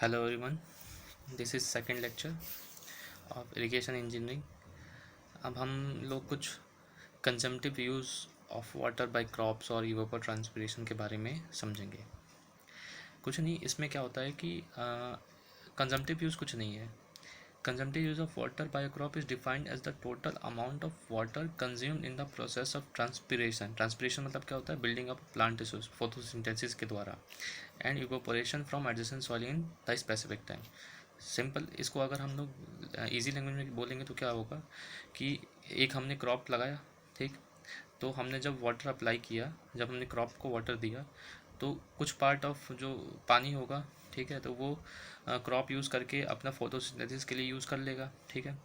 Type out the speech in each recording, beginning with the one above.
Hello everyone, this is second lecture of irrigation engineering। अब हम लोग कुछ consumptive use of water bye crops और इवोपोट्रांसपिरेशन के बारे में समझेंगे। कुछ नहीं, इसमें क्या होता है कि कंजम्पटिव यूज़ कुछ नहीं है। Consumptive use of water by crop is defined as the total amount of water consumed in the process of transpiration. Transpiration मतलब क्या होता है? Building up plant tissues photosynthesis के द्वारा and evaporation from adjacent soil in the specific time. Simple इसको अगर हम लोग इजी लैंग्वेज में बोलेंगे तो क्या होगा कि एक हमने क्रॉप लगाया, ठीक, तो हमने जब वाटर अप्लाई किया, जब हमने क्रॉप को वाटर दिया, तो कुछ पार्ट ऑफ जो पानी होगा, ठीक है, तो वो क्रॉप यूज़ करके अपना फोटोसिंथेसिस के लिए यूज़ कर लेगा, ठीक है।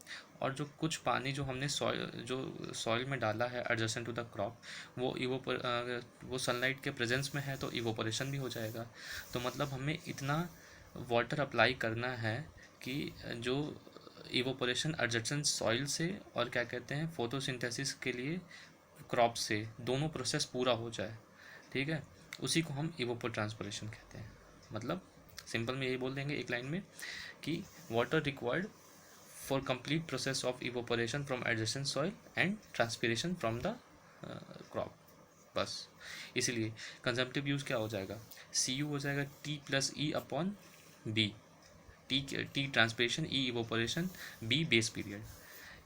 और जो कुछ पानी जो हमने सॉइल में डाला है एडजेसेंट टू द क्रॉप, वो सनलाइट के प्रेजेंस में है तो इवोपोरेशन भी हो जाएगा। तो मतलब हमें इतना वाटर अप्लाई करना है कि जो इवोपोरेशन एडजेसेंट सॉइल से और क्या कहते हैं फोटोसिंथेसिस के लिए क्रॉप से, दोनों प्रोसेस पूरा हो जाए, ठीक है। उसी को हम इवोपोट्रांसपिरेशन कहते हैं। मतलब सिंपल में यही बोल देंगे एक लाइन में कि water required for complete process of evaporation from adjacent soil and transpiration from the crop, बस। इसीलिए कंजम्पटिव यूज़ क्या हो जाएगा? सी यू हो जाएगा T plus E upon B. T transpiration, E evaporation, B base period.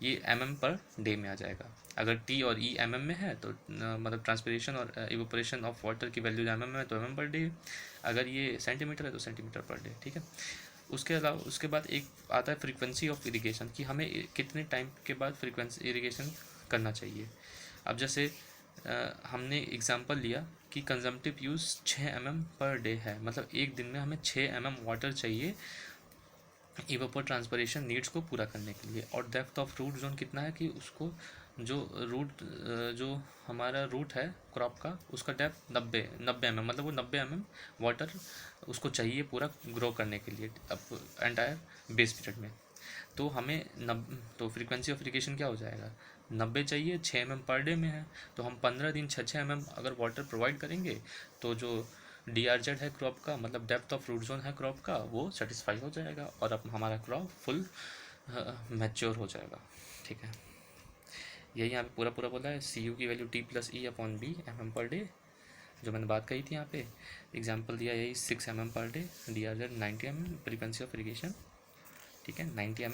ये एम पर डे में आ जाएगा। अगर टी और ई एम में है तो मतलब ट्रांसपिरेशन और इवोपोरेशन ऑफ वाटर की वैल्यू एम में है तो एम पर डे। अगर ये सेंटीमीटर है तो सेंटीमीटर पर डे, ठीक है। उसके अलावा उसके बाद एक आता है फ्रीक्वेंसी ऑफ इरिगेशन, कि हमें कितने टाइम के बाद फ्रीक्वेंसी इरिगेशन करना चाहिए। अब जैसे हमने एग्जांपल लिया कि कंजम्पटिव यूज़ 6 पर डे है, मतलब एक दिन में हमें 6 वाटर चाहिए इवोपोट्रांसपिरेशन नीड्स को पूरा करने के लिए। और डेप्थ ऑफ रूट जोन कितना है कि उसको जो जो हमारा रूट है क्रॉप का, उसका डेप्थ 90 मतलब वो 90 वाटर उसको चाहिए पूरा ग्रो करने के लिए अब एंटायर बेस पीरियड में। तो हमें तो फ्रीक्वेंसी ऑफ इरिगेशन क्या हो जाएगा? 90 चाहिए, 6 पर डे में है, तो हम 15 दिन 6 अगर वाटर प्रोवाइड करेंगे तो जो DRZ है क्रॉप का, मतलब डेप्थ ऑफ रूट जोन है क्रॉप का, वो सेटिस्फाई हो जाएगा और अब हमारा क्रॉप फुल मैच्योर हो जाएगा, ठीक है। यही यहाँ पे पूरा पूरा बोला है। सी यू की value T plus E upon B per day, जो मैंने बात कही थी यहाँ पे एग्जांपल दिया यही 6 per day, DRZ 90 frequency of irrigation, ठीक है, 90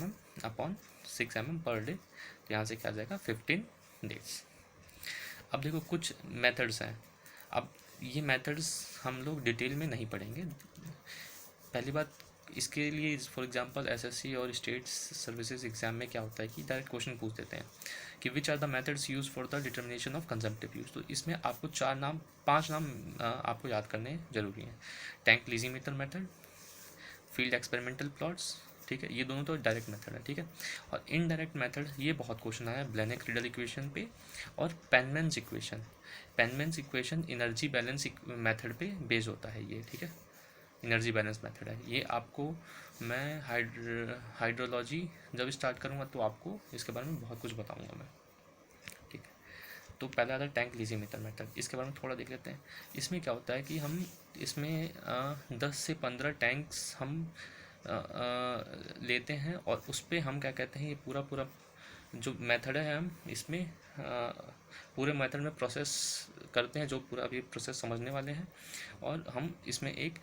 अपॉन 6 पर डे, तो यहाँ से क्या आ जाएगा 15 डेज। अब देखो कुछ मेथड्स हैं। अब ये मेथड्स हम लोग डिटेल में नहीं पढ़ेंगे। पहली बात, इसके लिए फॉर एग्जांपल एसएससी और स्टेट सर्विसेज एग्जाम में क्या होता है कि डायरेक्ट क्वेश्चन पूछ देते हैं कि which are the methods use for the determination of consumptive use. तो इसमें आपको 5 नाम आपको याद करने जरूरी हैं। Tank lysimeter method, field experimental plots, ठीक है, ये दोनों तो डायरेक्ट मेथड है, ठीक है। और इनडायरेक्ट मेथड, ये बहुत क्वेश्चन आया है ब्लेनेक रिडल इक्वेशन पे और Penman's equation. Penman's equation energy balance method पे बेस्ड होता है ये, ठीक है, एनर्जी बैलेंस मेथड है ये। आपको मैं हाइड्रोलॉजी जब स्टार्ट करूँगा तो आपको इसके बारे में बहुत कुछ बताऊँगा मैं, ठीक है। तो पहला आता है टैंक लीजीमीटर मेथड, इसके बारे में थोड़ा देख लेते हैं। इसमें क्या होता है कि हम इसमें 10 से 15 टैंक्स हम लेते हैं और उस पर हम क्या कहते हैं, ये पूरा पूरा जो मेथड है हम इसमें पूरे मेथड में प्रोसेस करते हैं, जो पूरा अभी प्रोसेस समझने वाले हैं। और हम इसमें एक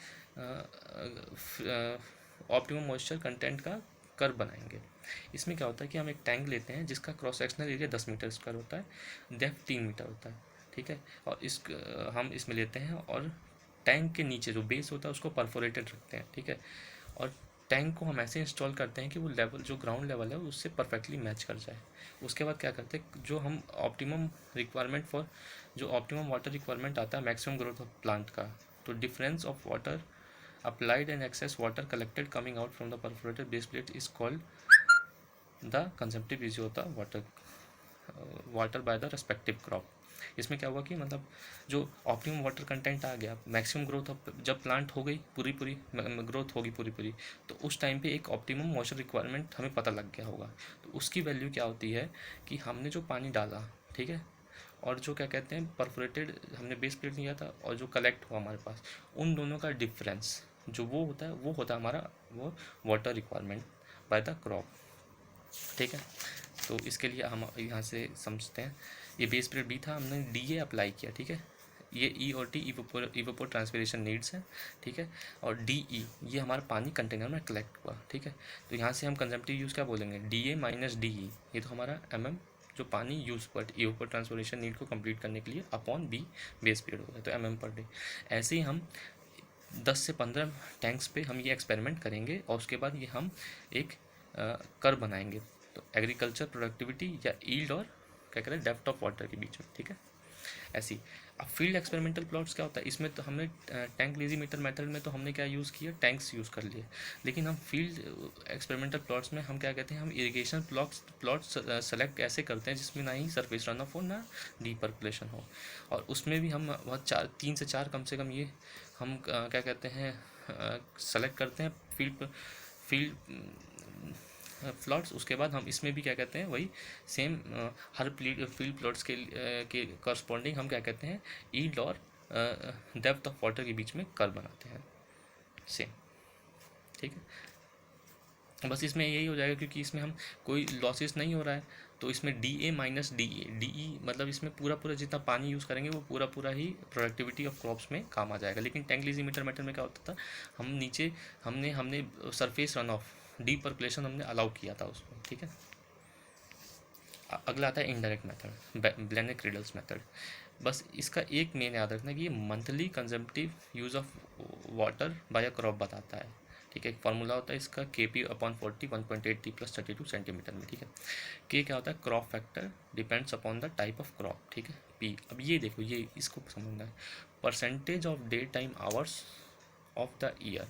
ऑप्टिमम मॉइस्चर कंटेंट का कर्व बनाएंगे। इसमें क्या होता है कि हम एक टैंक लेते हैं जिसका cross sectional area 10 metre square होता है, डेप्थ 3 मीटर होता है, ठीक है। और हम इसमें लेते हैं और टैंक के नीचे जो बेस होता है उसको परफोरेटेड रखते हैं, ठीक है। और टैंक को हम ऐसे इंस्टॉल करते हैं कि वो लेवल जो ग्राउंड लेवल है उससे परफेक्टली मैच कर जाए। उसके बाद क्या करते हैं, जो हम ऑप्टिमम रिक्वायरमेंट फॉर जो ऑप्टिमम वाटर रिक्वायरमेंट आता है मैक्सिमम ग्रोथ ऑफ प्लांट का, तो difference of water applied and excess water collected coming out from the perforated base plate is called the consumptive use of the water by the respective crop। इसमें क्या हुआ कि मतलब जो optimum water content आ गया, maximum growth of, जब plant हो गई पूरी ग्रोथ होगी पूरी, तो उस टाइम पे एक ऑप्टिमम मॉइस्चर रिक्वायरमेंट हमें पता लग गया होगा। तो उसकी वैल्यू क्या होती है कि हमने जो पानी डाला, ठीक है, और जो क्या कहते हैं परफोरेटेड हमने बेस प्लेट लिया था और जो कलेक्ट हुआ हमारे पास, उन दोनों का डिफरेंस, जो वो होता है हमारा वो water requirement by the crop, ठीक है। तो इसके लिए हम यहाँ से समझते हैं, ये बेस पीरियड बी था, हमने डी ए अप्लाई किया, ठीक है। ये ई और टी इवोपोर ट्रांसपिरेशन नीड्स है, ठीक है। और डी ई ये हमारा पानी कंटेनर में कलेक्ट हुआ, ठीक है। तो यहाँ से हम कंजम्पटिव यूज़ क्या बोलेंगे, D A minus D E, ये तो हमारा जो पानी यूज़ पर इवोपोर ट्रांसपिरेशन नीड को कंप्लीट करने के लिए अपॉन बी बेस पीरियड होगा, तो पर डे। ऐसे ही हम 10 से 15 टैंक्स पे हम ये एक्सपेरिमेंट करेंगे और उसके बाद ये हम एक कर्व बनाएंगे, तो एग्रीकल्चर प्रोडक्टिविटी या ईल्ड और क्या कहते हैं डेप्थ ऑफ वाटर के बीच में, ठीक है। ऐसी अब फील्ड एक्सपेरिमेंटल प्लॉट्स क्या होता है, इसमें तो हमने टैंक लेजीमीटर मेथड में तो हमने क्या यूज़ किया, टैंक्स यूज़ कर लिए। लेकिन हम फील्ड एक्सपेरिमेंटल प्लॉट्स में हम क्या कहते हैं, हम इरिगेशन प्लॉट्स सेलेक्ट ऐसे करते हैं जिसमें ना ही सरफेस रन ऑफ हो ना डीप पर्कुलेशन हो, और उसमें भी हम बहुत 3 से 4 कम से कम ये हम क्या कहते हैं सेलेक्ट करते हैं फील्ड प्लॉट्स। उसके बाद हम इसमें भी क्या कहते हैं वही सेम हर फील्ड प्लॉट्स के करस्पॉन्डिंग हम क्या कहते हैं ईल्ड और डेप्थ ऑफ वाटर के बीच में कर्व बनाते हैं सेम, ठीक है। बस इसमें यही हो जाएगा क्योंकि इसमें हम कोई लॉसेस नहीं हो रहा है, तो इसमें D A minus D E मतलब इसमें पूरा जितना पानी यूज़ करेंगे वो पूरा ही प्रोडक्टिविटी ऑफ क्रॉप्स में काम आ जाएगा। लेकिन टैंक लेजीमीटर मेथड में क्या होता था, हम नीचे हमने surface run of deep percolation हमने अलाउ किया था उसको, ठीक है। अगला आता है indirect method, blended cradles method. बस इसका एक मेन याद रखना कि ये monthly consumptive use of water bye a crop बताता है, ठीक है। एक फार्मूला होता है इसका KP/40 1.8T + 32 सेंटीमीटर में, ठीक है। के क्या होता है, crop factor depends upon the type of crop, ठीक है। पी, अब ये देखो, ये इसको समझना है, percentage of day time hours of the year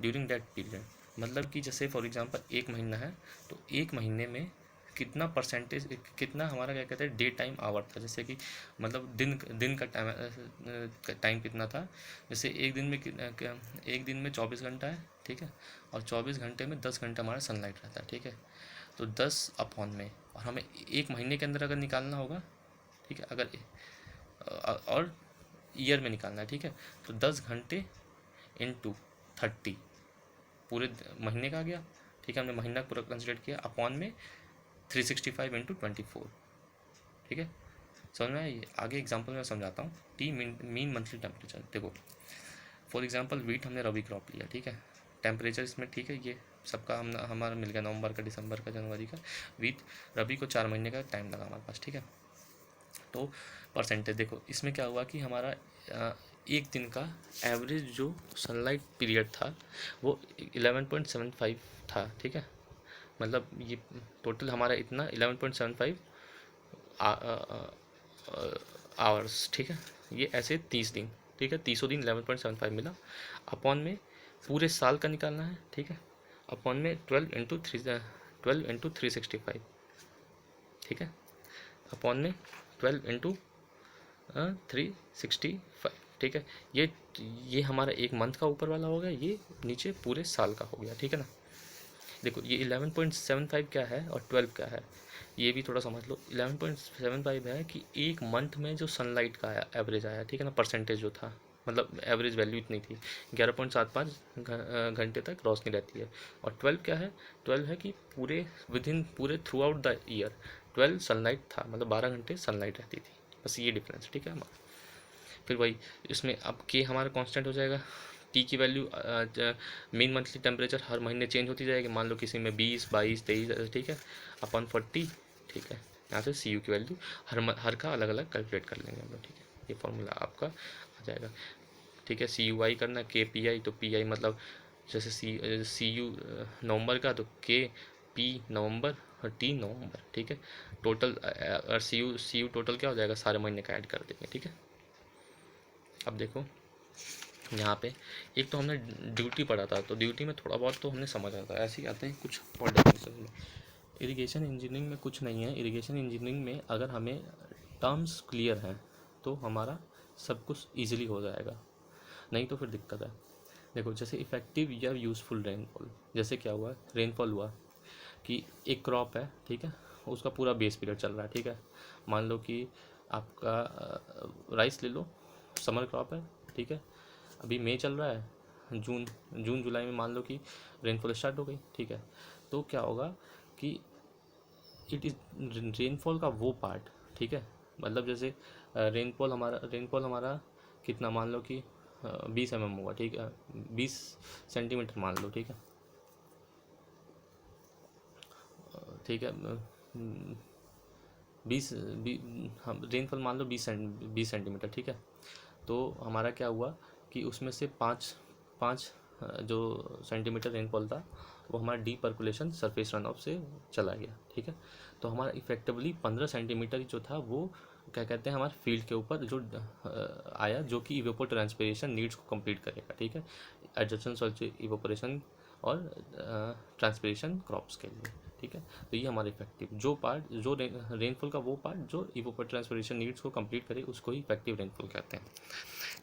during that period. मतलब कि जैसे फॉर एग्जांपल 1 महीना है, तो 1 महीने में कितना परसेंटेज, कितना हमारा क्या कहते हैं डे टाइम आवर था, जैसे कि मतलब दिन का टाइम कितना था। जैसे एक दिन में 24 घंटा है, ठीक है, और 24 घंटे में 10 घंटा हमारा सनलाइट रहता है, ठीक है। तो 10 अपॉन में, और हमें 1 महीने के अंदर अगर निकालना होगा, ठीक है, अगर और ईयर में निकालना है, ठीक है, तो 10 घंटे इंटू 30 पूरे महीने का आ गया, ठीक है। हमने महीना पूरा कंसिडर किया, अपॉन में 365 इंटू 24, ठीक है। समझ में आइए, आगे एग्जांपल में समझाता हूँ। टी मीन मंथली टेम्परेचर, देखो फॉर एग्जांपल वीट हमने रबी क्रॉप लिया, ठीक है। टेम्परेचर इसमें, ठीक है, ये सबका हमारा मिल गया, नवंबर का, दिसंबर का, जनवरी का। वीट रबी को 4 महीने का टाइम लगा हमारे पास, ठीक है। तो परसेंटेज देखो, इसमें क्या हुआ कि हमारा एक दिन का एवरेज जो सनलाइट पीरियड था वो 11.75 था, ठीक है। मतलब ये टोटल हमारा इतना 11.75 आवर्स, ठीक है। ये ऐसे 30 दिन, ठीक है, 30 दिन 11.75 मिला। अपॉन में पूरे साल का निकालना है, ठीक है। अपॉन में 12 इंटू 365, ठीक है। अपॉन में 12 इंटू 365, ठीक है। ये हमारा एक मंथ का ऊपर वाला हो गया, ये नीचे पूरे साल का हो गया, ठीक है ना। देखो ये 11.75 क्या है और 12 क्या है, ये भी थोड़ा समझ लो। 11.75 है कि एक मंथ में जो सनलाइट का आया एवरेज आया, ठीक है ना, परसेंटेज जो था, मतलब एवरेज वैल्यू इतनी थी, 11.75 घंटे तक रोशनी रहती है। और 12 क्या है, 12 है कि पूरे through out the year 12 sunlight था, मतलब 12 घंटे सनलाइट रहती थी, बस ये डिफरेंस, ठीक है हमारा। फिर वही इसमें अब के हमारा कांस्टेंट हो जाएगा, टी की वैल्यू मीन मंथली टेम्परेचर हर महीने चेंज होती जाएगी, मान लो किसी में 20, 22, 23, ठीक है, अपन 40, ठीक है। यहाँ से सी यू की वैल्यू हर का अलग अलग कैलकुलेट कर लेंगे हम लोग, ठीक है। ये फॉर्मूला आपका आ जाएगा, ठीक है। सी यू आई करना, के पी आई, तो पी आई मतलब जैसे सी यू नवंबर का, तो के पी नवंबर और टी नवंबर, ठीक है। टोटल और सी यू टोटल क्या हो जाएगा, सारे महीने का ऐड कर देंगे, ठीक है। अब देखो यहाँ पे एक तो हमने ड्यूटी पढ़ा था, तो ड्यूटी में थोड़ा बहुत तो हमने समझ आता है। ऐसे ही आते हैं कुछ और डेफिनेशन में। इरिगेशन इंजीनियरिंग में कुछ नहीं है, इरिगेशन इंजीनियरिंग में अगर हमें टर्म्स क्लियर हैं तो हमारा सब कुछ ईजिली हो जाएगा, नहीं तो फिर दिक्कत है। देखो जैसे इफ़ेक्टिव या यूज़फुल रेनफॉल, जैसे क्या हुआ, रेनफॉल हुआ कि एक क्रॉप है, ठीक है, उसका पूरा बेस पीरियड चल रहा है, ठीक है। मान लो कि आपका राइस ले लो, समर क्रॉप है, ठीक है, अभी मई चल रहा है, जून जून जुलाई में मान लो कि रेनफॉल स्टार्ट हो गई, ठीक है, तो क्या होगा कि इट इज़ रेनफॉल का वो पार्ट, ठीक है, मतलब जैसे रेनफॉल हमारा कितना मान लो कि 20 mm होगा, ठीक है, 20 सेंटीमीटर मान लो, ठीक है, ठीक है, 20 हम रेनफॉल मान लो 20 सेंटीमीटर, ठीक है, तो हमारा क्या हुआ कि उसमें से पाँच पाँच जो सेंटीमीटर रेनफॉल था वो हमारा D percolation surface run of से चला गया, ठीक है, तो हमारा इफेक्टिवली 15 सेंटीमीटर जो था वो क्या कहते हैं हमारे फील्ड के ऊपर जो आया, जो कि इवेपोर ट्रांसपिरेशन नीड्स को कंप्लीट करेगा, ठीक है, एडजस्टन सॉइल इवेपोरेशन और ट्रांसपिरेशन क्रॉप्स के लिए, ठीक है, तो ये हमारा इफेक्टिव जो पार्ट जो रेनफॉल का वो पार्ट जो इवेपोर ट्रांसपिरेशन नीड्स को कंप्लीट करे उसको ही इफेक्टिव रेनफॉल कहते हैं।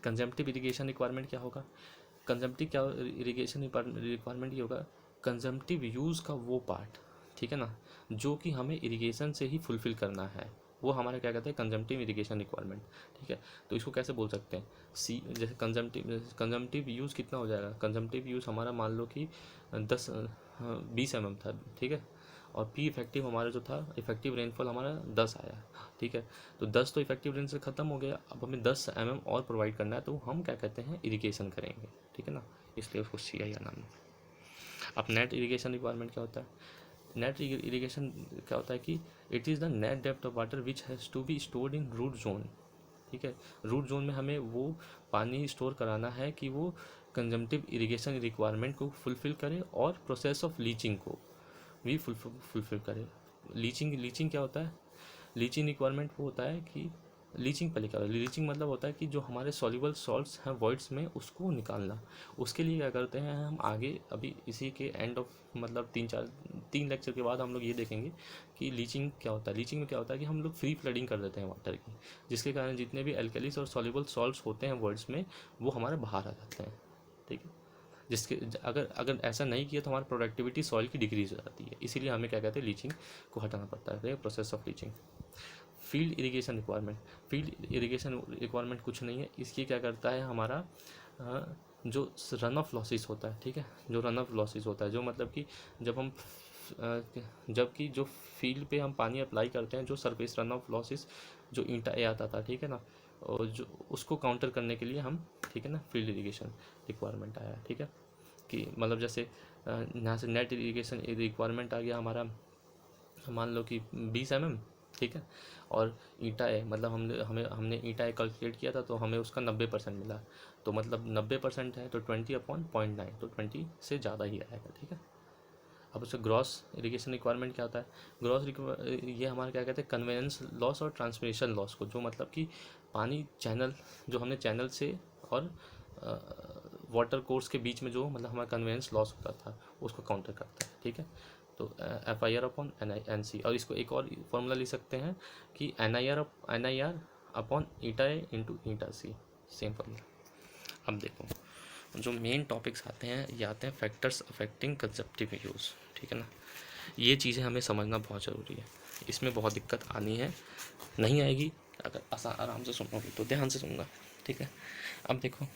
कंजम्पटिव इरिगेशन रिक्वायरमेंट क्या होगा, कंजम्पटिव क्या इरिगेशन रिक्वायरमेंट ये होगा कंजम्पटिव यूज़ का वो पार्ट, ठीक है ना, जो कि हमें इरिगेशन से ही फुलफ़िल करना है, वो हमारा क्या कहते हैं कंजम्पटिव इरिगेशन रिक्वायरमेंट, ठीक है, तो इसको कैसे बोल सकते हैं सी, जैसे कंजम्पटिव यूज़ कितना हो जाएगा, कंजम्पटिव यूज़ हमारा मान लो कि 20 mm था, ठीक है, और पी इफेक्टिव हमारा जो था इफेक्टिव रेनफॉल हमारा 10 आया, ठीक है, तो 10 तो इफेक्टिव रेन से ख़त्म हो गया, अब हमें 10 mm और प्रोवाइड करना है, तो हम क्या कहते हैं इरिगेशन करेंगे, ठीक है ना, इसलिए उसको सी आई नाम है। अब नेट इरिगेशन रिक्वायरमेंट क्या होता है, नेट इरिगेशन क्या होता है कि it is the net depth of water which has to be stored in root zone, ठीक है, रूट जोन में हमें वो पानी स्टोर कराना है कि वो कंजम्पटिव इरिगेशन रिक्वायरमेंट को फुलफ़िल करे और प्रोसेस ऑफ लीचिंग को भी फुलफ़िल करे। लीचिंग क्या होता है, लीचिंग रिक्वायरमेंट वो होता है कि लीचिंग पहले क्या होता है, लीचिंग मतलब होता है कि जो हमारे सॉल्युबल सॉल्ट्स हैं वॉइड्स में उसको निकालना, उसके लिए क्या करते हैं हम आगे अभी इसी के एंड ऑफ मतलब 3 लेक्चर के बाद हम लोग ये देखेंगे कि लीचिंग क्या होता है। लीचिंग में क्या होता है कि हम लोग फ्री फ्लडिंग कर देते हैं वाटर की, जिसके कारण जितने भी एल्कलीस और सॉल्युबल सॉल्ट्स होते हैं वर्ड्स में वो हमारे बाहर आ जाते हैं, ठीक है, जिसके अगर अगर ऐसा नहीं किया तो हमारी प्रोडक्टिविटी सॉइल की डिक्रीज हो जाती है, इसीलिए हमें क्या कहते हैं लीचिंग को हटाना पड़ता है, process of leaching. Field irrigation requirement, field irrigation requirement कुछ नहीं है, इसकी क्या करता है हमारा जो रन ऑफ लॉसेस होता है, ठीक है, जो रन ऑफ लॉसेस होता है, जो मतलब कि जबकि जो फील्ड पे हम पानी अप्लाई करते हैं, जो सरफेस रन ऑफ लॉसेस जो ईंटा ए आता था, ठीक है ना, और जो उसको काउंटर करने के लिए हम, ठीक है ना, फील्ड इरिगेशन रिक्वायरमेंट आया, ठीक है, कि मतलब जैसे यहाँ से नेट इरिगेशन रिक्वायरमेंट आ गया हमारा मान लो कि 20 mm, ठीक है, और ईंटा है मतलब हमने ईंटा है कैलकुलेट किया था तो हमें उसका 90% मिला, तो मतलब 90% है तो 20/0.9, तो 20 से ज़्यादा ही आएगा, ठीक है। अब उसका ग्रॉस इरिगेशन रिक्वायरमेंट क्या होता है, ये हमारा क्या कहते हैं कन्वेंस लॉस और ट्रांसमिशन लॉस को, जो मतलब कि पानी चैनल जो हमने चैनल से और वाटर कोर्स के बीच में जो मतलब हमारा कन्वेंस लॉस होता था उसको काउंटर करता है, ठीक है, तो FIR/NC, और इसको एक और फॉर्मूला लिख सकते हैं कि NIR अपॉन ईटा ए इंटू ईटा सी, सेम फॉर्मूला। अब देखो जो मेन टॉपिक्स आते हैं ये आते हैं फैक्टर्स अफेक्टिंग कंजप्टिव यूज़, ठीक है ना, ये चीज़ें हमें समझना बहुत ज़रूरी है, इसमें बहुत दिक्कत आनी है, नहीं आएगी अगर आराम से सुनोगे तो, ध्यान से सुनना, ठीक है। अब देखो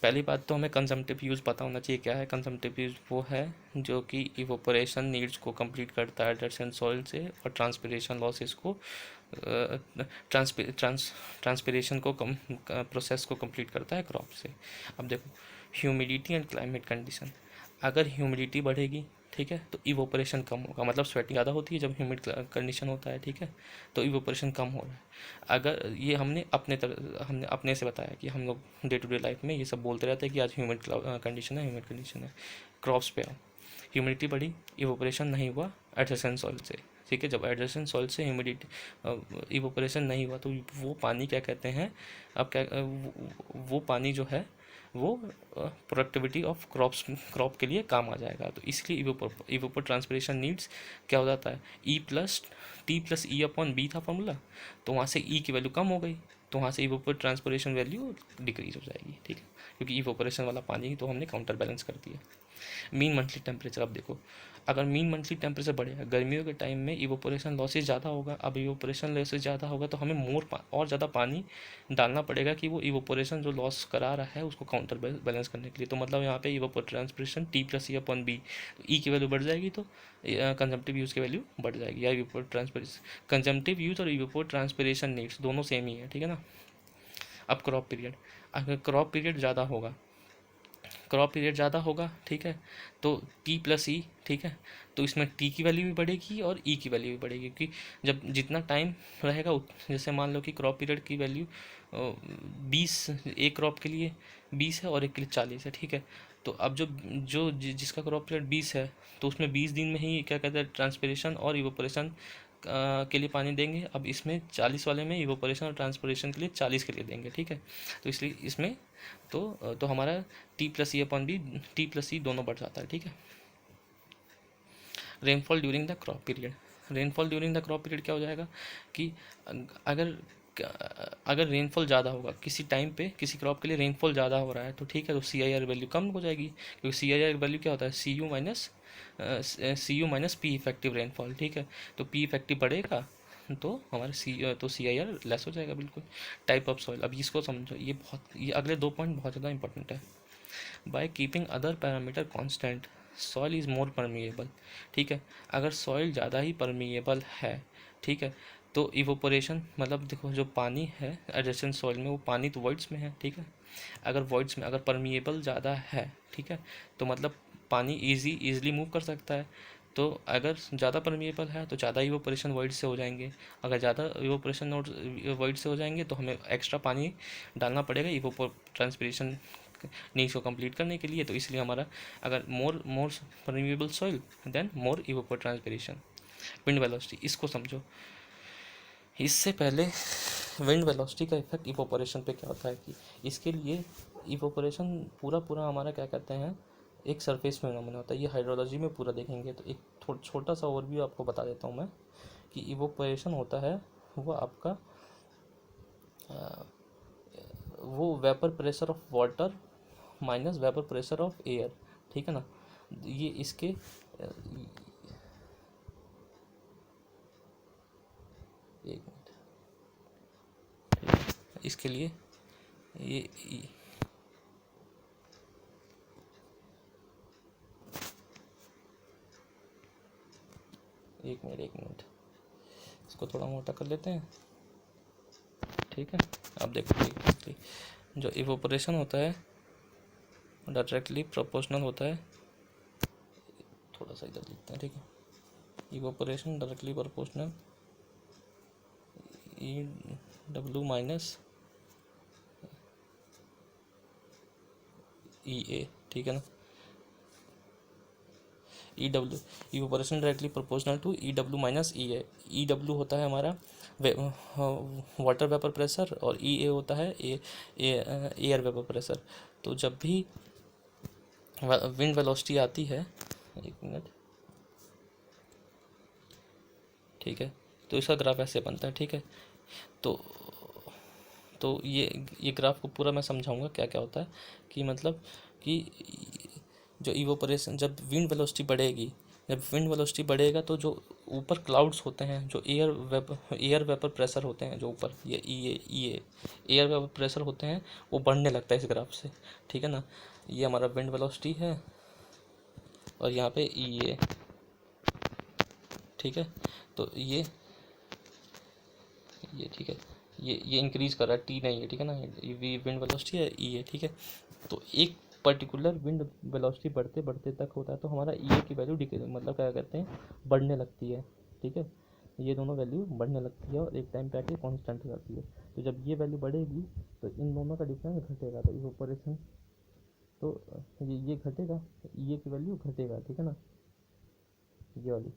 पहली बात तो हमें कंजम्पटिव यूज़ पता होना चाहिए, क्या है कंजम्पटिव यूज़, वो है जो कि इवोपरेशन नीड्स को कंप्लीट करता है एडजसेंट सॉइल से और ट्रांसपिरेशन लॉसेस को ट्रांसपिरेशन को प्रोसेस को कंप्लीट करता है क्रॉप से। अब देखो ह्यूमिडिटी एंड क्लाइमेट कंडीशन, अगर ह्यूमिडिटी बढ़ेगी, ठीक है, तो इवोपरेशन कम होगा, मतलब स्वेटिंग ज़्यादा होती है जब ह्यूमिड कंडीशन होता है, ठीक है, तो इवोपरेशन कम हो रहा है। अगर ये हमने अपने से बताया कि हम लोग डे टू डे लाइफ में ये सब बोलते रहते हैं कि आज ह्यूमिड कंडीशन है, क्रॉप्स पे आओ, ह्यूमिडिटी बढ़ी, इवोपरेशन नहीं हुआ एडजेसेंट सॉइल से, ठीक है, जब एडजेसेंट सॉइल से ह्यूमिडिटी इवोपरेशन नहीं हुआ तो वो पानी क्या कहते हैं, अब क्या वो पानी जो है वो प्रोडक्टिविटी ऑफ क्रॉप के लिए काम आ जाएगा, तो इसलिए इवोपर ट्रांसपिरेशन नीड्स क्या हो जाता है E+T+E/B था फॉर्मूला, तो वहाँ से E की वैल्यू कम हो गई, तो वहाँ से इवोपर ट्रांसपिरेशन वैल्यू डिक्रीज हो जाएगी, ठीक है, क्योंकि इवोपोरेशन वाला पानी तो हमने काउंटर बैलेंस कर दिया। मीन मंथली टेम्परेचर, अब देखो अगर मीन मंथली टेम्परेचर बढ़ेगा, गर्मियों के टाइम में इवोपोरेशन लॉसेज ज़्यादा होगा। अब इवोपोरेशन लॉसेज ज़्यादा होगा तो हमें और ज़्यादा पानी डालना पड़ेगा कि वो इवोपोरेशन जो लॉस करा रहा है उसको काउंटर बैलेंस करने के लिए। तो मतलब यहाँ पे इवोपोर ट्रांसपिरेशन T+E/B, तो ई की वैल्यू बढ़ जाएगी तो कंजम्पटिव यूज़ की वैल्यू बढ़ जाएगी, या इवोपोर ट्रांसपिरेशन, कंजम्पटिव यूज़ और इवोपोर ट्रांसपिरेशन नीड्स दोनों सेम ही है, ठीक है ना। अब क्रॉप पीरियड, अगर क्रॉप पीरियड ज़्यादा होगा, क्रॉप पीरियड ज़्यादा होगा, ठीक है, तो T+E, ठीक है, तो इसमें टी की वैल्यू भी बढ़ेगी और ई की वैल्यू भी बढ़ेगी, क्योंकि जब जितना टाइम रहेगा जैसे मान लो कि क्रॉप पीरियड की वैल्यू 20, एक क्रॉप के लिए 20 है और एक के लिए 40 है, ठीक है। तो अब जिसका क्रॉप पीरियड 20 है तो उसमें 20 दिन में ही क्या कहते हैं ट्रांसपिरेशन और इवोपोरेशन के लिए पानी देंगे। अब इसमें 40 वाले में इवोपोरेशन और ट्रांसपिरेशन के लिए 40 के लिए देंगे, ठीक है। तो इसलिए इसमें तो हमारा T+E/B, T+E दोनों बढ़ जाता है, ठीक है। Rainfall during the crop period, rainfall during the crop period क्या हो जाएगा कि अगर अगर रेनफॉल ज़्यादा होगा किसी टाइम पे, किसी क्रॉप के लिए रेनफॉल ज़्यादा हो रहा है तो ठीक है, तो CIR वैल्यू कम हो जाएगी, क्योंकि CIR वैल्यू क्या होता है CU minus P effective rainfall, ठीक है। तो P इफेक्टिव बढ़ेगा तो हमारे CIR लेस हो जाएगा, बिल्कुल। टाइप ऑफ सॉइल, अब इसको समझो, ये अगले 2 पॉइंट बहुत ज़्यादा इंपॉर्टेंट है। By keeping other parameter constant soil is more permeable, ठीक है। अगर सॉइल ज़्यादा ही परमिएबल है, ठीक है, तो इवोपोरेशन मतलब देखो जो पानी है एडजेसेंट सॉइल में वो पानी तो वॉइड्स में है, ठीक है। अगर वॉइड्स में अगर परमिएबल ज़्यादा है, ठीक है, तो मतलब पानी ईजिली मूव कर सकता है। तो अगर ज़्यादा परमिएबल है तो ज़्यादा इवोपोरेशन वॉइड से हो जाएंगे, अगर ज़्यादा इवोपोरेशन वॉइड से हो जाएंगे तो हमें एक्स्ट्रा पानी डालना पड़ेगा इवोपोर ट्रांसपिरेशन नीड्स को कंप्लीट करने के लिए। तो इसलिए हमारा अगर मोर परमिएबल सॉइल देन मोर इवोपोर ट्रांसपिरेशन। विंड वेलोसिटी, इसको समझो। इससे पहले विंड वेलोसिटी का इफेक्ट इवोपोरेशन पे क्या होता है कि इसके लिए इवोपोरेशन पूरा हमारा क्या कहते हैं एक सरफेस फिनोमेना होता है। ये हाइड्रोलॉजी में पूरा देखेंगे तो एक छोटा सा ओवरव्यू आपको बता देता हूँ मैं कि इवोपोरेशन होता है वो आपका वो vapour pressure of water minus vapour pressure of air, ठीक है ना। ये इसके एक मिनट, इसके लिए ये एक मिनट इसको थोड़ा मोटा कर लेते हैं, ठीक है। अब देखो जो इवोपोरेशन होता है डायरेक्टली प्रोपोर्शनल होता है, थोड़ा सा इधर लिखते हैं, ठीक है। Evaporation directly proportional EW minus EA, ठीक है ना। EW evaporation directly proportional to EW minus EA। EW होता है हमारा वाटर वेपर प्रेशर और EA होता है एयर वेपर प्रेशर। तो जब भी विंड वेलोसिटी आती है, एक मिनट, ठीक है, तो इसका ग्राफ ऐसे बनता है, ठीक है। तो ये ग्राफ को पूरा मैं समझाऊंगा क्या क्या होता है कि मतलब कि जो इवोपोरेशन जब विंड वेलोसिटी बढ़ेगा तो जो ऊपर क्लाउड्स होते हैं, जो एयर वेपर प्रेशर होते हैं, जो ऊपर ये एयर वेपर प्रेशर होते हैं वो बढ़ने लगता है इस ग्राफ से, ठीक है ना। ये हमारा विंड वेलोसिटी है और यहाँ पे EA, ठीक है। तो ये ठीक है, ये इंक्रीज कर रहा है, टी नहीं है, ठीक है ना। ये विंड वेलोसिटी है, E है, ठीक है। तो एक पर्टिकुलर विंड वेलोसिटी बढ़ते बढ़ते तक होता है तो हमारा E की वैल्यू मतलब क्या कहते हैं बढ़ने लगती है, ठीक है। ये दोनों वैल्यू बढ़ने लगती है और एक टाइम पे आके कांस्टेंट हो जाती है। तो जब ये वैल्यू बढ़ेगी तो इन दोनों का डिफरेंस घटेगा, तो इवोपोरेशन तो ये घटेगा, E की वैल्यू घटेगा, ठीक है ना, ये वाली।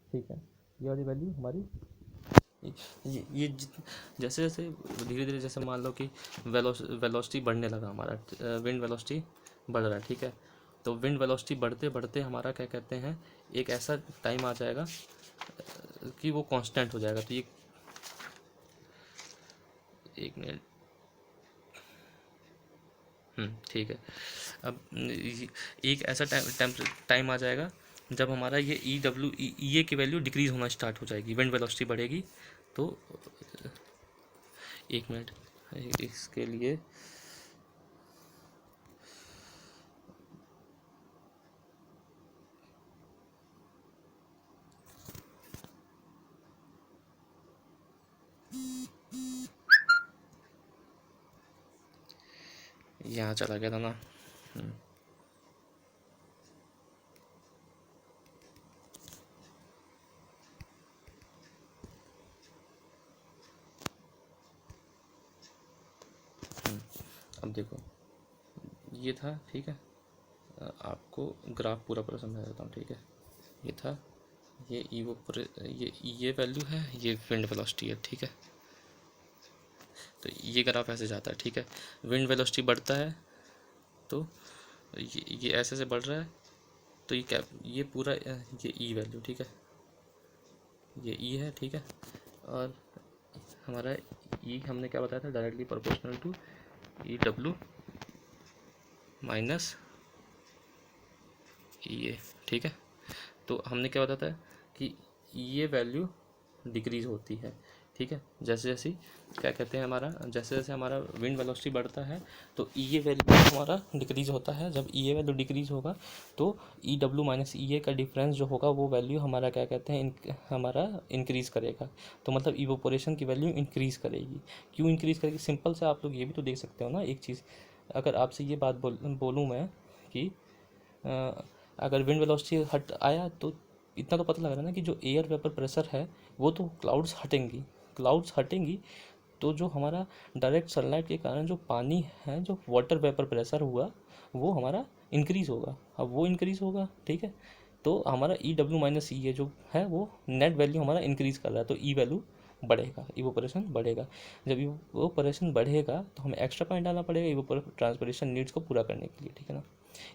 ठीक है, ये वाली वैल्यू हमारी ये जैसे जैसे धीरे धीरे जैसे मान लो कि वेलोसिटी बढ़ने लगा, हमारा विंड वेलोसिटी बढ़ रहा है, ठीक है। तो विंड वेलोसिटी बढ़ते बढ़ते हमारा क्या कहते हैं, एक ऐसा टाइम आ जाएगा कि वो कांस्टेंट हो जाएगा। तो ये एक मिनट, ठीक है। अब एक ऐसा टाइम आ जाएगा जब हमारा ये ई की वैल्यू डिक्रीज होना स्टार्ट हो जाएगी, विंड वेलोसिटी बढ़ेगी। तो एक मिनट, इसके लिए यहाँ चला गया था ना। अब देखो, ये था, ठीक है। आपको ग्राफ पूरा पूरा समझा देता हूँ, ठीक है। ये था, ये ये वैल्यू है, ये विंड वेलोसिटी है, ठीक है। तो ये ग्राफ ऐसे जाता है, ठीक है। विंड वेलोसिटी बढ़ता है तो ये ऐसे से बढ़ रहा है, तो ये क्या, ये पूरा ये ई वैल्यू, ठीक है, ये ई है, ठीक है। और हमारा ई हमने क्या बताया था, directly proportional to E W minus E A, ठीक है। तो हमने क्या बताया था कि ये वैल्यू डिक्रीज होती है, ठीक है। जैसे जैसे क्या कहते हैं, हमारा जैसे जैसे हमारा विंड वेलोसिटी बढ़ता है तो ई ए वैल्यू हमारा डिक्रीज होता है। जब ई ए वैल्यू डिक्रीज होगा तो ई डब्ल्यू माइनस ई ए का डिफरेंस जो होगा वो वैल्यू हमारा क्या कहते हैं, हमारा इंक्रीज करेगा। तो मतलब इवोपोरेशन की वैल्यू इंक्रीज करेगी। क्यों इंक्रीज करेगी, सिंपल से आप लोग ये भी तो देख सकते हो ना। एक चीज़, अगर आपसे ये बात बोलूँ मैं कि अगर विंड वेलोसिटी हट आया तो इतना तो पता लग रहा है ना कि जो एयर वेपर प्रेशर है वो तो क्लाउड्स हटेंगी तो जो हमारा डायरेक्ट सनलाइट के कारण जो पानी है, जो वाटर वेपर प्रेशर हुआ, वो हमारा इंक्रीज होगा। अब वो इंक्रीज होगा, ठीक है। तो हमारा ई डब्ल्यू माइनस ई जो है वो नेट वैल्यू हमारा इंक्रीज कर रहा है, तो ई वैल्यू बढ़ेगा, इवोपरेशन बढ़ेगा। जब इवोपरेशन बढ़ेगा तो हमें एक्स्ट्रा पानी डालना पड़ेगा इवोपर ट्रांसपोर्टेशन नीड्स को पूरा करने के लिए, ठीक है ना।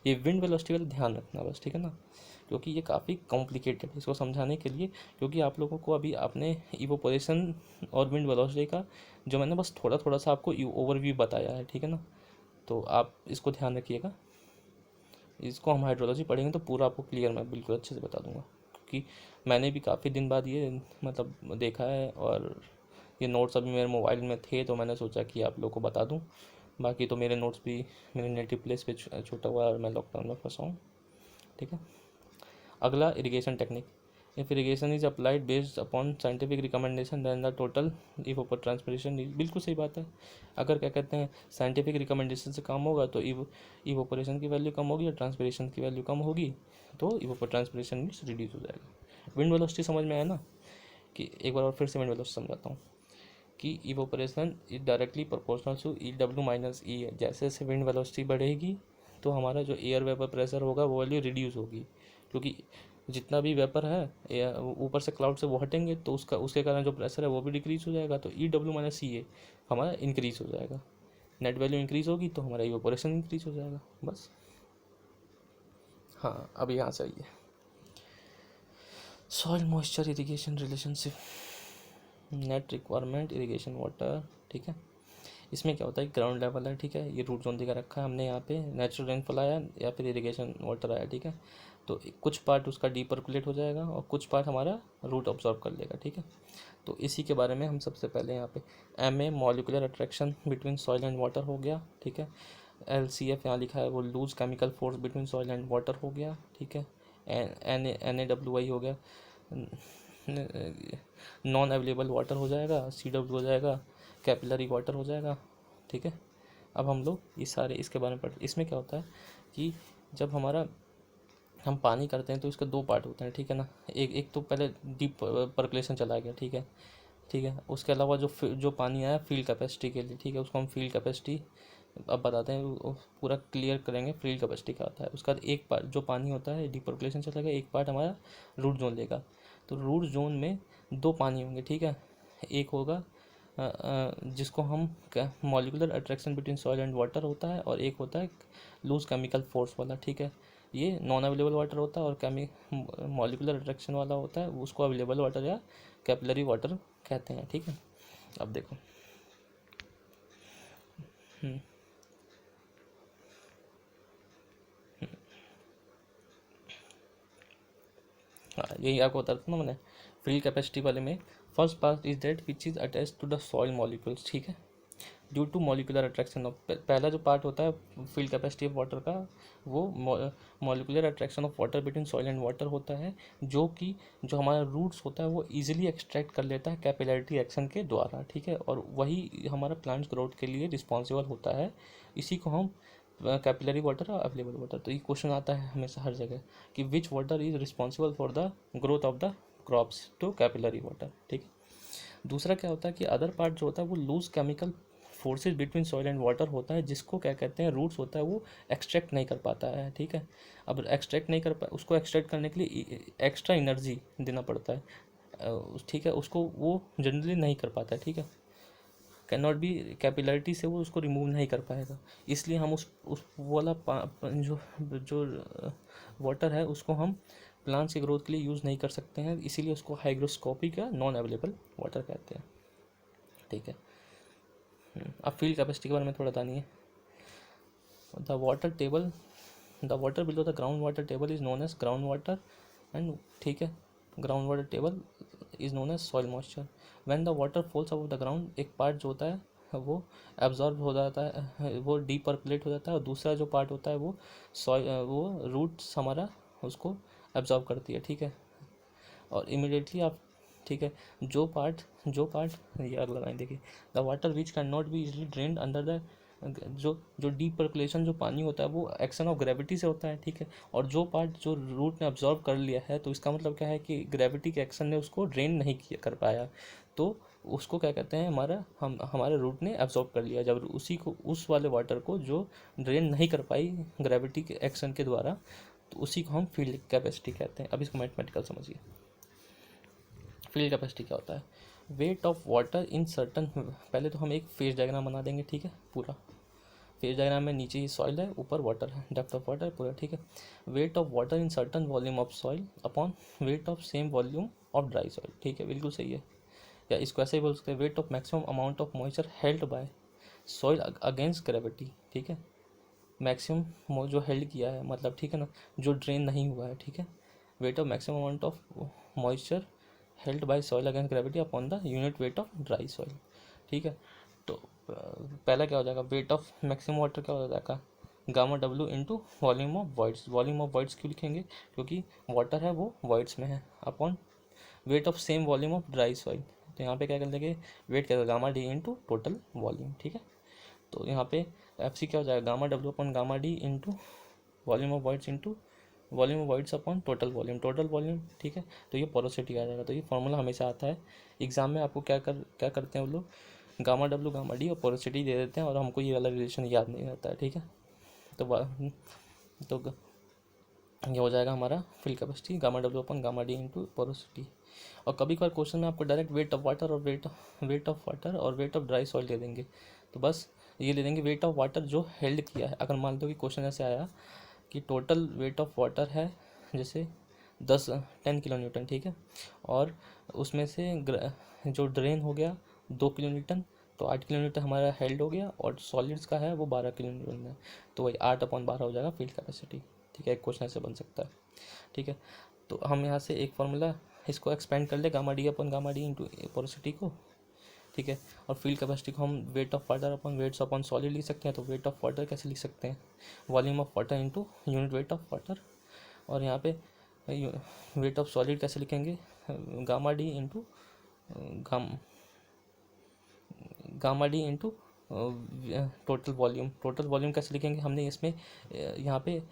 ये विंड वेलोसिटी वाला ध्यान रखना बस, ठीक है ना, क्योंकि ये काफ़ी कॉम्प्लिकेटेड है इसको समझाने के लिए। क्योंकि आप लोगों को अभी आपने इवोपोरेशन और विंड वेलोसिटी का जो मैंने बस थोड़ा थोड़ा सा आपको ओवरव्यू बताया है, ठीक है ना। तो आप इसको ध्यान रखिएगा। इसको हम हाइड्रोलॉजी पढ़ेंगे तो पूरा आपको क्लियर मैं बिल्कुल अच्छे से बता दूंगा, क्योंकि मैंने भी काफ़ी दिन बाद ये मतलब देखा है, और ये नोट्स अभी मेरे मोबाइल में थे तो मैंने सोचा कि आप लोग को बता दूं। बाकी तो मेरे नोट्स भी मेरे नेटिव प्लेस पे छूटा हुआ है और मैं लॉकडाउन में फंसा हूँ, ठीक है। अगला, irrigation technique. If irrigation is applied based upon scientific recommendation then the total evapotranspiration, बिल्कुल सही बात है। अगर क्या कहते हैं साइंटिफिक रिकमेंडेशन से काम होगा तो इवोपोरेशन की वैल्यू कम होगी और ट्रांसपिरेशन की वैल्यू कम होगी, तो इवोपर ट्रांसपिरेशन नीड्स रिड्यूस हो जाएगा। विंड वेलोसिटी समझ में आया ना, कि एक बार और फिर से विंड वेलोसिटी समझाता हूँ कि evaporation is directly proportional to E W minus E है। जैसे जैसे विंड वेलोसिटी बढ़ेगी तो हमारा जो एयर वेपर प्रेशर होगा वो वैल्यू रिड्यूस होगी, क्योंकि जितना भी वेपर है ऊपर से क्लाउड से वो हटेंगे तो उसके कारण जो प्रेशर है वो भी डिक्रीज हो जाएगा। तो ई डब्ल्यू माइनस ई ए हमारा इंक्रीज हो जाएगा, नेट वैल्यू इंक्रीज होगी तो हमारा इवोपोरेशन इंक्रीज हो जाएगा, बस। हाँ, अब यहाँ से आइए, soil moisture irrigation relationship, net requirement irrigation water, ठीक है। इसमें क्या होता है, ग्राउंड लेवल है, ठीक है। ये रूट जोन दिखा रखा है हमने, यहाँ पे नेचुरल रेनफॉल आया या फिर इरिगेशन वाटर आया, ठीक है। तो कुछ पार्ट उसका डीपर्कुलेट हो जाएगा और कुछ पार्ट हमारा रूट ऑब्जॉर्व कर लेगा, ठीक है। तो इसी के बारे में हम सबसे पहले यहाँ पे MA molecular attraction between soil and water हो गया, ठीक है। LCF यहाँ लिखा है वो loose chemical force between soil and water हो गया, ठीक है। NaWi हो गया, नॉन अवेलेबल वाटर हो जाएगा, CW हो जाएगा, कैपिलरी वाटर हो जाएगा, ठीक है। अब हम लोग ये सारे इसके बारे में पढ़ते। इसमें क्या होता है कि जब हम पानी करते हैं तो इसके दो पार्ट होते हैं, ठीक है ना। एक तो पहले डीप पर्कुलेशन चला गया, ठीक है, ठीक है। उसके अलावा जो पानी आया फील्ड कैपेसिटी के लिए, ठीक है, उसको हम फील्ड कैपेसिटी अब बताते हैं, वो पूरा क्लियर करेंगे फील्ड कैपेसिटी क्या होता है। उसका एक पार्ट जो पानी होता है डीप पर्कुलेशन चला गया, एक पार्ट हमारा रूट जोन लेगा। तो रूट जोन में दो पानी होंगे, ठीक है। एक होगा जिसको हम molecular attraction between soil and water होता है, और एक होता है लूज केमिकल फोर्स वाला, ठीक है। ये नॉन अवेलेबल वाटर होता है, और मॉलिकुलर अट्रैक्शन वाला होता है उसको अवेलेबल वाटर या कैपिलरी वाटर कहते हैं। ठीक है, अब देखो हाँ, यही आपको बता था ना मैंने फील्ड कैपेसिटी वाले में। First part is that which is attach to the soil molecules. ठीक है, due to molecular attraction of, पहला जो पार्ट होता है फील्ड कैपेसिटी ऑफ वाटर का, वो molecular attraction of water between soil and water होता है, जो कि जो हमारा रूट्स होता है वो इजीली एक्सट्रैक्ट कर लेता है कैपिलैरिटी एक्शन के द्वारा। ठीक है, और वही हमारा प्लांट्स ग्रोथ के लिए रिस्पॉन्सिबल होता है। इसी को हम कैपिलरी वाटर और अवेलेबल वाटर, तो ये क्वेश्चन आता है हमेशा हर जगह कि which water is responsible for the growth of the crops, तो कैपिलरी वाटर। ठीक है, दूसरा क्या होता है कि अदर पार्ट जो होता है वो loose chemical forces between soil and water होता है, जिसको क्या कहते हैं रूट्स होता है वो एक्सट्रैक्ट नहीं कर पाता है। ठीक है, अब एक्सट्रैक्ट नहीं कर पा उसको एक्सट्रैक्ट करने के लिए एक्स्ट्रा एनर्जी देना पड़ता है। ठीक है, उसको वो जनरली नहीं कर पाता है। ठीक है, कैन नॉट बी, कैपिलरिटी से वो उसको रिमूव नहीं कर पाएगा, इसलिए हम उस वाला जो जो वाटर है उसको हम प्लांट्स के ग्रोथ के लिए यूज़ नहीं कर सकते हैं, इसीलिए उसको हाइग्रोस्कोपिक या नॉन अवेलेबल वाटर कहते हैं। ठीक है, अब फील्ड कैपेसिटी के बारे में थोड़ा जानिए। The water table, the water below the ground water table is known as ground water and, ठीक है, ground water table is known as soil moisture. When the water falls above the ground, एक part जो होता है वो absorb हो जाता है, वो डीपर्कुलेट हो जाता है, और दूसरा जो पार्ट होता है वो रूट्स हमारा उसको एब्जॉर्ब करती है। ठीक है, और इमिडिएटली आप, ठीक है, जो पार्ट ये अगला लाइन देखिए, the water which can not be easily drained under the, जो डीप पर्कुलेशन जो पानी होता है वो एक्शन ऑफ ग्रेविटी से होता है। ठीक है, और जो पार्ट जो रूट ने अब्जॉर्व कर लिया है, तो इसका मतलब क्या है कि ग्रेविटी के एक्शन ने उसको ड्रेन नहीं किया कर पाया, तो उसको क्या कहते हैं, हमारे रूट ने एब्जॉर्ब कर लिया। जब उसी को, उस वाले वाटर को जो ड्रेन नहीं कर पाई ग्रेविटी के एक्शन के द्वारा, तो उसी को हम फील्ड कैपेसिटी कहते हैं। अब इसको मैथमेटिकल समझिए। फील्ड कैपेसिटी क्या होता है, wait of water in certain, पहले तो हम एक फेज डायग्राम बना देंगे। ठीक है, पूरा फेज डायग्राम में नीचे ही सॉइल है, ऊपर वाटर है, डेप्थ ऑफ वाटर पूरा। ठीक है, wait of water in certain volume of soil upon weight of same volume of dry soil. ठीक है, बिल्कुल सही है, या इसको ऐसे ही बोल सकते हैं, weight of maximum amount of moisture held by soil against gravity. ठीक है, मैक्सिमम जो हेल्ड किया है मतलब, ठीक है ना, जो ड्रेन नहीं हुआ है। ठीक है, weight of maximum amount of moisture held by soil against gravity upon the unit weight of dry soil. ठीक है, तो पहला क्या हो जाएगा, वेट ऑफ मैक्सिमम वाटर क्या हो जाएगा, gamma W into volume of voids. Volume of voids क्यों लिखेंगे, क्योंकि वाटर है वो वॉइड्स में है, upon weight of same volume of dry soil. तो यहाँ पे क्या कर देंगे, वेट क्या होगा, gamma D into total volume. ठीक है, तो यहाँ पे एफ सी क्या हो जाएगा, gamma W upon gamma D into volume of voids into volume of voids upon total volume. ठीक है, तो ये पोरोसिटी आ जाएगा। तो ये फॉर्मूला हमेशा आता है एग्जाम में, आपको क्या करते हैं वो लोग, गामा डब्ल्यू गामा डी और पोरोसिटी दे देते हैं, और हमको ये वाला रिलेशन याद नहीं रहता है। ठीक है, तो ये हो जाएगा हमारा फील्ड कैपेसिटी, गामा डब्ल्यू अपन गामा डी इंटू पोरोसिटी। और कभी कभार क्वेश्चन में आपको डायरेक्ट वेट ऑफ वाटर और वेट ऑफ ड्राई सॉइल दे देंगे, तो बस ये ले देंगे वेट ऑफ वाटर जो हेल्ड किया है। अगर मान लो कि क्वेश्चन ऐसे आया कि टोटल वेट ऑफ वाटर है जैसे 10 किलो न्यूटन। ठीक है, और उसमें से जो ड्रेन हो गया 2 किलो न्यूटन, तो 8 किलो न्यूटन हमारा हेल्ड हो गया, और सॉलिड्स का है वो 12 किलो न्यूटन है, तो वही 8/12 हो जाएगा फील्ड कैपेसिटी। ठीक है, एक क्वेश्चन ऐसे बन सकता है। ठीक है, तो हम यहाँ से एक फार्मूला इसको एक्सपेंड कर ले, gamma D upon gamma D into porosity को। ठीक है, और फील्ड कैपेसिटी को हम weight of water upon weights upon solid लिख सकते हैं। तो वेट ऑफ वाटर कैसे लिख सकते हैं, volume of water into unit weight of water, और यहाँ पे वेट ऑफ सॉलिड कैसे लिखेंगे, gamma D into gamma D into total volume कैसे लिखेंगे, हमने इसमें यहाँ पे यहाँ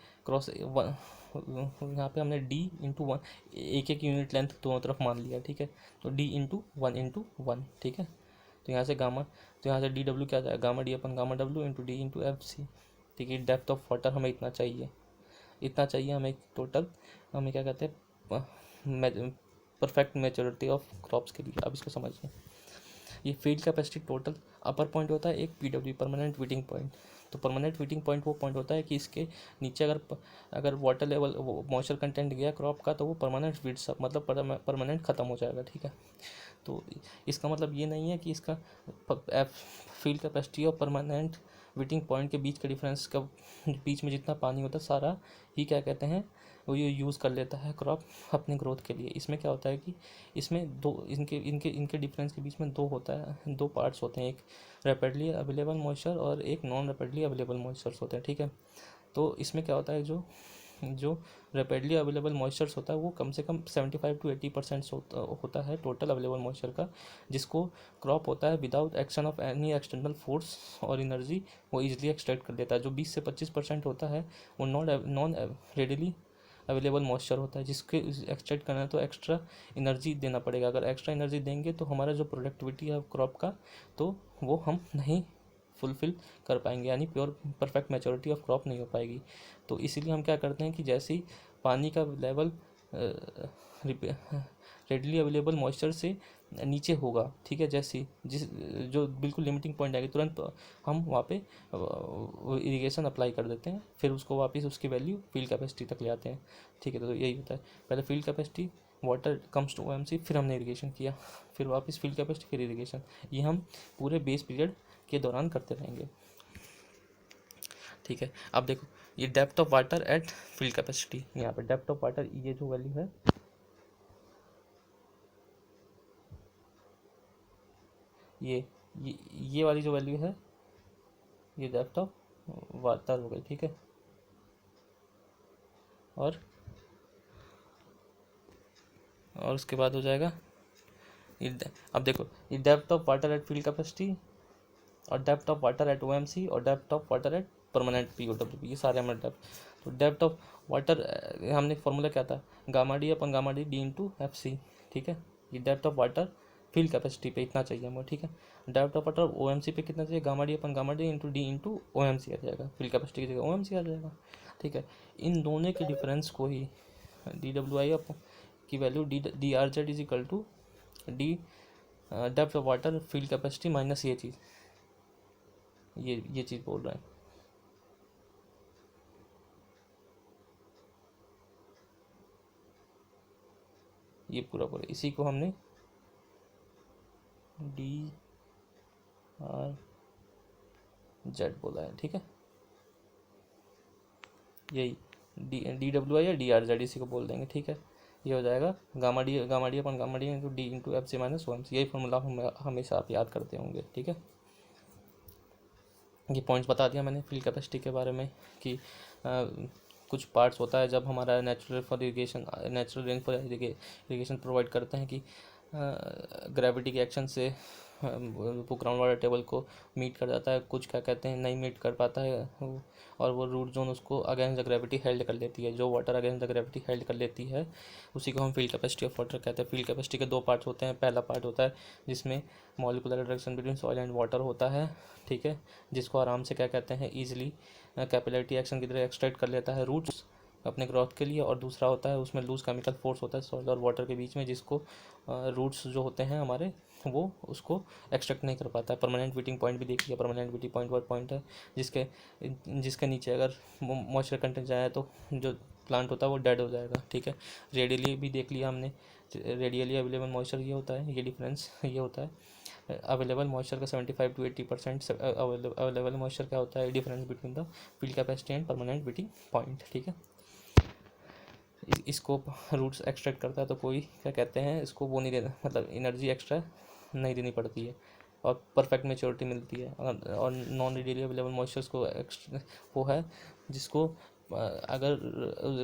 पे हमने डी इंटू वन, एक यूनिट लेंथ दोनों तरफ मान लिया। ठीक है, तो डी इंटू वन। ठीक है, तो यहाँ से डी डब्ल्यू क्या जाएगा, gamma D upon gamma W into D into F C. ठीक है, डेप्थ ऑफ वाटर हमें इतना चाहिए हमें टोटल, हमें क्या कहते हैं परफेक्ट मैच्योरिटी ऑफ क्रॉप्स के लिए। अब इसको समझिए, ये फील्ड कैपेसिटी टोटल अपर पॉइंट होता है, एक पीडब्ल्यू परमानेंट वीटिंग पॉइंट। तो परमानेंट वीटिंग पॉइंट वो पॉइंट होता है कि इसके नीचे अगर वाटर लेवल मॉइस्चर कंटेंट गया क्रॉप का तो वो परमानेंट वीट्स मतलब परमानेंट ख़त्म हो जाएगा, ठीक है। तो इसका मतलब ये नहीं है कि इसका फील्ड कैपेसिटी और परमानेंट वीटिंग पॉइंट के बीच का डिफरेंस का बीच में जितना पानी होता है सारा ही क्या कहते हैं वो ये यूज़ कर लेता है क्रॉप अपने ग्रोथ के लिए। इसमें क्या होता है कि इसमें दो इनके इनके इनके डिफरेंस के बीच में दो होता है, दो पार्ट्स होते हैं, एक रैपिडली अवेलेबल मॉइस्चर और एक नॉन रैपिडली अवेलेबल मॉइस्चर्स होते हैं, ठीक है। तो इसमें क्या होता है जो जो रैपिडली अवेलेबल मॉइस्चर्स होता है वो कम से कम 75 to 80% होता है टोटल अवेलेबल मॉइस्चर का, जिसको क्रॉप होता है without action of any external force और एनर्जी वो इजीली एक्सट्रैक्ट कर देता है। जो 20 से 25% होता है वो नॉन रेडिली अवेलेबल मॉइस्चर होता है, जिसके एक्सट्रैक्ट करना है तो एक्स्ट्रा एनर्जी देना पड़ेगा। अगर एक्स्ट्रा एनर्जी देंगे तो हमारा जो प्रोडक्टिविटी है क्रॉप का तो वो हम नहीं फुलफ़िल कर पाएंगे, यानी pure perfect maturity of crop नहीं हो पाएगी। तो इसीलिए हम क्या करते हैं कि जैसे ही पानी का लेवल रेडली अवेलेबल मॉइस्चर से नीचे होगा, ठीक है, जैसे जिस जो बिल्कुल लिमिटिंग पॉइंट आएगी तुरंत हम वहाँ पे इरिगेशन अप्लाई कर देते हैं, फिर उसको वापस उसकी वैल्यू फील्ड कैपेसिटी तक ले आते हैं, ठीक है। तो यही होता है, पहले field capacity water comes to OMC, फिर हमने इरिगेशन किया, फिर वापस फील्ड कैपेसिटी, फिर इरिगेशन। ये हम पूरे बेस पीरियड के दौरान करते रहेंगे, ठीक है। अब देखो ये depth of water at field capacity, यहाँ पे डेप्थ ऑफ वाटर ये जो वैल्यू है ये वाली जो वैल्यू है ये डेप्थ ऑफ वाटर हो गई, ठीक है। और उसके बाद हो जाएगा अब देखो ये depth of water at field capacity और depth of water at OMC और depth of water at permanent POWP, ये सारे हमारे डेप्थ। तो डेप्थ ऑफ वाटर हमने फॉर्मूला क्या था, gamma D upon gamma D into F C, ठीक है। ये depth of water field capacity पे इतना चाहिए हमें, ठीक है। Depth of water O M C पे कितना चाहिए, gamma D upon gamma D into O M C आ जाएगा, फील्ड कैपेसिटी की जगह ओ एम सी आ जाएगा, ठीक है। इन दोनों के डिफरेंस को ही डी डब्ल्यू आई की value D R Z is equal to D depth of water field capacity minus ये चीज़, ये चीज़ बोल रहा है। ये पूरा इसी को हमने डी आर जेड बोला है, ठीक है। यही डी डब्ल्यू आई या डी आर जेड इसी को बोल देंगे, ठीक है। ये हो जाएगा gamma D upon gamma D into D into F C minus one C, यही फॉर्मूला हमेशा आप याद करते होंगे, ठीक है। ये पॉइंट्स बता दिया मैंने फील्ड कैपेसिटी के बारे में कि कुछ पार्ट्स होता है जब हमारा natural rain for irrigation provide करते हैं कि ग्रेविटी के एक्शन से वो ग्राउंड वाटर टेबल को मीट कर जाता है, कुछ क्या कहते हैं नहीं मीट कर पाता है और वो रूट जोन उसको अगेंस्ट द ग्रेविटी हेल्ड कर लेती है। जो water against the gravity held कर लेती है उसी को हम फील्ड कैपेसिटी ऑफ वाटर कहते हैं। फील्ड कैपेसिटी के दो पार्ट्स होते हैं, पहला पार्ट होता है जिसमें molecular interaction between soil and water होता है, ठीक है, जिसको आराम से क्या कहते हैं ईजिली कैपिलरिटी एक्शन की तरह एक्सट्रैक्ट कर लेता है रूट्स अपने ग्रोथ के लिए। और दूसरा होता है उसमें लूज केमिकल फोर्स होता है सॉइल और वाटर के बीच में, जिसको रूट्स जो होते हैं हमारे वो उसको एक्सट्रैक्ट नहीं कर पाता है। परमानेंट वीटिंग पॉइंट भी देख लिया, परमानेंट वीटिंग पॉइंट वो पॉइंट है जिसके नीचे अगर मॉइस्चर कंटेंट जाए तो जो प्लांट होता है वो डेड हो जाएगा, ठीक है। रेडियली भी देख लिया हमने, रेडियली अवेलेबल मॉइस्चर ये होता है, ये डिफरेंस ये होता है अवेलेबल मॉइस्चर का 75 to 80% अवेलेबल मॉइस्चर क्या होता है difference between the field capacity and permanent wilting point, ठीक है। इसको रूट्स एक्सट्रैक्ट करता है तो कोई क्या कहते हैं इसको वो नहीं देना, मतलब एनर्जी एक्स्ट्रा नहीं देनी पड़ती है और परफेक्ट मेच्योरिटी मिलती है। और नॉन रेडियली अवेलेबल मॉइस्चर्स को वो है जिसको अगर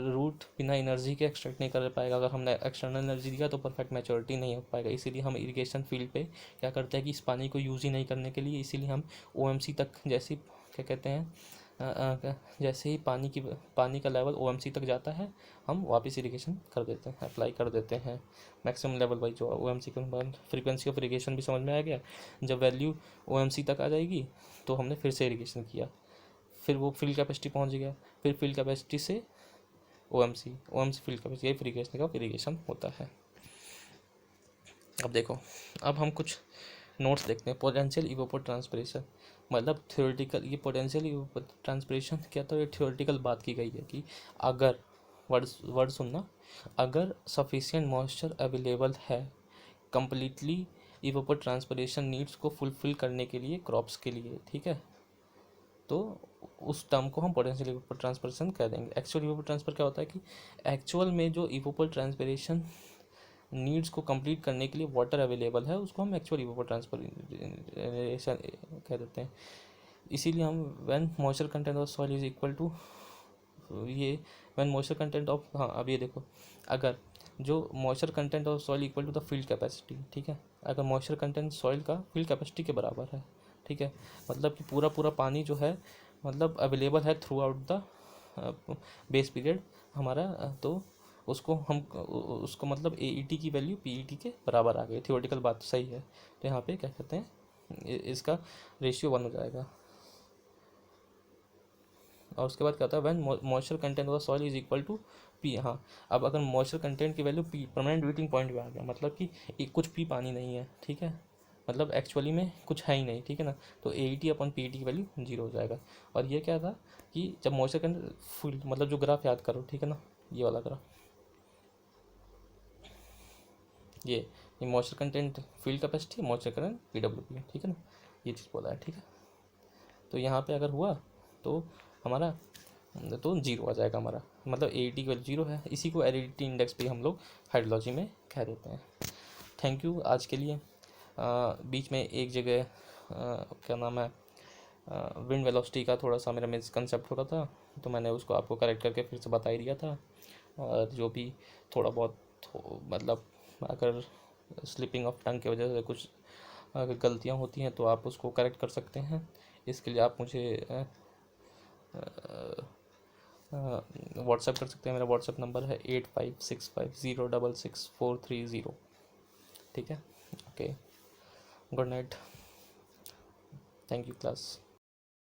रूट बिना एनर्जी के एक्सट्रैक्ट नहीं कर पाएगा, अगर हमने एक्सटर्नल एनर्जी दिया तो परफेक्ट मैच्योरिटी नहीं हो पाएगा। इसीलिए हम इरिगेशन फील्ड पे क्या करते हैं कि इस पानी को यूज़ ही नहीं करने के लिए इसीलिए हम ओएमसी तक जैसे क्या कहते हैं जैसे ही पानी का लेवल ओएमसी तक जाता है हम वापस इरिगेशन कर देते हैं, अप्लाई कर देते हैं मैक्सिमम लेवल बाई जो ओएमसी के बाद। फ्रीक्वेंसी ऑफ इरिगेशन भी समझ में आ गया, जब वैल्यू ओएमसी तक आ जाएगी तो हमने फिर से इरिगेशन किया, फिर वो फील्ड कैपेसिटी पहुंच गया, फिर फील्ड कैपेसिटी से ओएमसी फील्ड कैपेसिटी, यही फ्रीक्वेंसी का इरिगेशन होता है। अब देखो अब हम कुछ नोट्स देखते हैं। पोटेंशियल इवोपोट्रांसपिरेशन मतलब थ्योरेटिकल, ये पोटेंशियल इवोपोट्रांसपिरेशन क्या, तो ये थ्योरेटिकल बात की गई है कि अगर वर्ड सुनना, अगर सफिशिएंट मॉइस्चर अवेलेबल है कंप्लीटली इवोपोट्रांसपिरेशन नीड्स को फुलफिल करने के लिए क्रॉप्स के लिए, ठीक है, तो उस टर्म को हम पोटेंशियल इवोपोट्रांसपिरेशन कह देंगे। एक्चुअल इवोपोट्रांसफर क्या होता है कि एक्चुअल में जो इवोपोट्रांसपिरेशन नीड्स को कंप्लीट करने के लिए वाटर अवेलेबल है उसको हम एक्चुअल इवोपोट्रांसपिरेशन कह देते हैं। इसीलिए हम when moisture content of soil is equal to ये व्हेन मॉइस्चर कंटेंट ऑफ, हाँ अब ये देखो, अगर जो moisture content of soil equal to the field capacity, ठीक है, अगर मॉइस्चर कंटेंट सॉइल का फील्ड कैपेसिटी के बराबर है, ठीक है, मतलब कि पूरा पूरा पानी जो है मतलब अवेलेबल है through out the base period हमारा, तो उसको हम उसको मतलब AET की वैल्यू PET के बराबर आ गई। थियोरेटिकल बात सही है, तो यहाँ पे क्या कहते हैं इसका रेशियो 1 हो जाएगा। और उसके बाद क्या होता है when moisture content of the soil is equal to P। हाँ, अब अगर मॉइस्चर कंटेंट की value P permanent meeting point पे आ गया, मतलब कि कुछ P पानी नहीं है, ठीक है, मतलब एक्चुअली में कुछ है ही नहीं, ठीक है ना, तो AET अपॉन PET की वैल्यू 0 हो जाएगा। और ये क्या था कि जब मॉइस्चर कंटेंट फुल, मतलब जो ग्राफ याद करो, ठीक है ना, ये वाला ग्राफ, ये moisture content field capacity, moisture content PWP, ठीक है ना, ये चीज़ बोला है, ठीक है। तो यहाँ पे अगर हुआ तो हमारा तो 0 आ जाएगा हमारा, मतलब AET की वैल्यू 0 है। इसी को एरिडिटी इंडेक्स भी हम लोग हाइड्रोलॉजी में कह देते हैं। थैंक यू आज के लिए। बीच में एक जगह क्या नाम है विंड वेलोसिटी का थोड़ा सा मेरा मिसकंसेप्ट हो रहा था, तो मैंने उसको आपको करेक्ट करके फिर से बता ही दिया था। और जो भी थोड़ा बहुत मतलब अगर स्लिपिंग ऑफ टंग की वजह से कुछ अगर गलतियाँ होती हैं तो आप उसको करेक्ट कर सकते हैं। इसके लिए आप मुझे व्हाट्सएप कर सकते हैं। मेरा व्हाट्सएप नंबर है 8565066430, ठीक है। Okay, good night, thank you class.